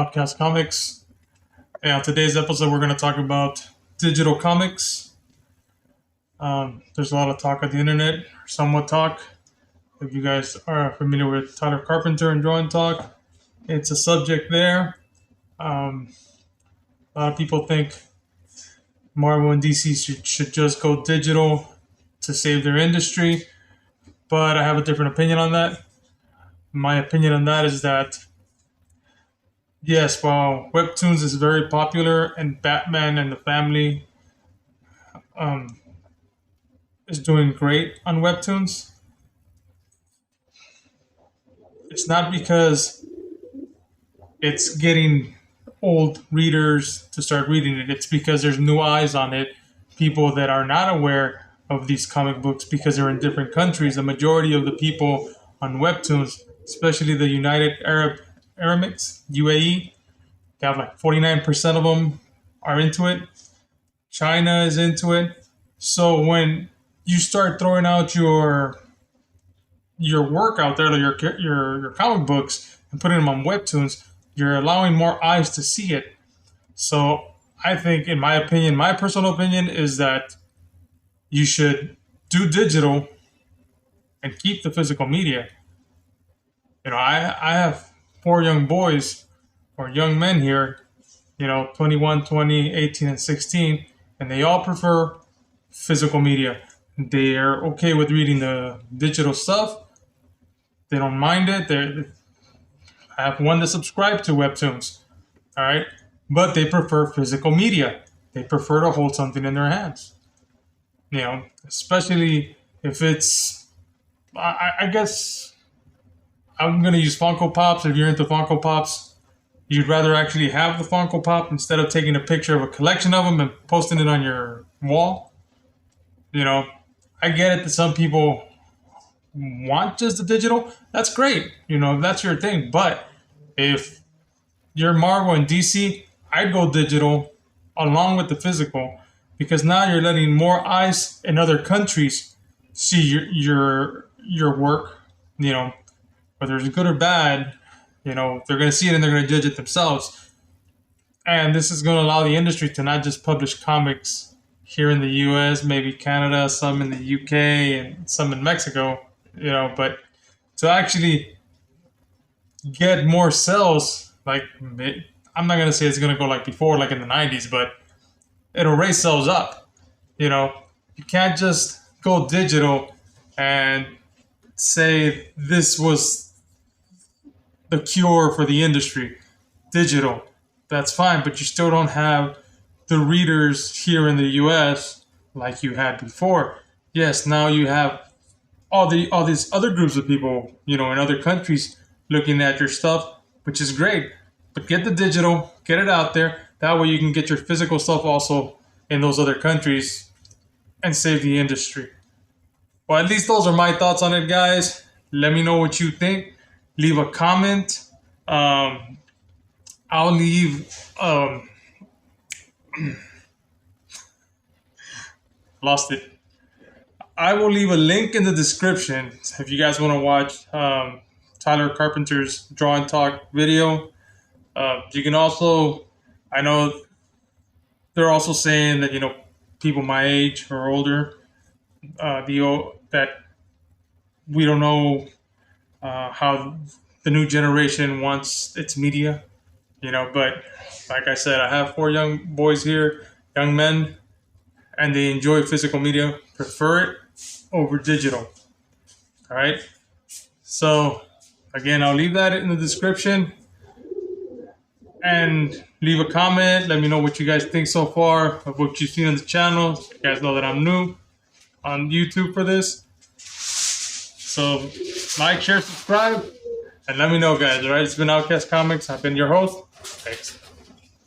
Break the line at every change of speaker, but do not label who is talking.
Outcast Comics. And on today's episode, we're going to talk about digital comics. There's a lot of talk on the internet, somewhat talk. If you guys are familiar with Tyler Carpenter and Drawing Talk, it's a subject there. A lot of people think Marvel and DC should just go digital to save their industry, but I have a different opinion on that. My opinion on that is that, yes, while Webtoons is very popular and Batman and the Family is doing great on Webtoons, it's not because it's getting old readers to start reading it. It's because there's new eyes on it, people that are not aware of these comic books because they're in different countries. The majority of the people on Webtoons, especially the United Arab Emirates, UAE, they have like 49% of them are into it. China is into it. So when you start throwing out your work out there, your comic books, and putting them on Webtoons, you're allowing more eyes to see it. So I think, in my opinion, my personal opinion is that you should do digital and keep the physical media. I have 4 young boys or young men here, 21, 20, 18, and 16, and they all prefer physical media. They're okay with reading the digital stuff. They don't mind it. I have one that subscribed to Webtoons, all right? But they prefer physical media. They prefer to hold something in their hands. Especially if it's, I guess I'm going to use Funko Pops. If you're into Funko Pops, you'd rather actually have the Funko Pop instead of taking a picture of a collection of them and posting it on your wall. I get it that some people want just the digital. That's great. If that's your thing. But if you're Marvel and DC, I'd go digital along with the physical, because now you're letting more eyes in other countries see your work. Whether it's good or bad, they're going to see it and they're going to judge it themselves. And this is going to allow the industry to not just publish comics here in the US, maybe Canada, some in the UK, and some in Mexico, but to actually get more sales. Like, I'm not going to say it's going to go like before, like in the 90s, but it'll raise sales up. You can't just go digital and say this was the cure for the industry. Digital, that's fine, but you still don't have the readers here in the US like you had before. Yes, now you have all these other groups of people, in other countries looking at your stuff, which is great. But get the digital, get it out there. That way you can get your physical stuff also in those other countries and save the industry. Well, at least those are my thoughts on it, guys. Let me know what you think. Leave a comment. I'll leave... lost it. I will leave a link in the description if you guys want to watch Tyler Carpenter's Draw and Talk video. You can also, I know they're also saying that, people my age or older, that we don't know how the new generation wants its media, but like I said, I have 4 young boys here, young men, and they enjoy physical media, prefer it over digital. All right. So again, I'll leave that in the description and leave a comment. Let me know what you guys think so far of what you've seen on the channel. You guys know that I'm new on YouTube for this. So like, share, subscribe, and let me know, guys. All right. It's been Outcast Comics. I've been your host. Thanks.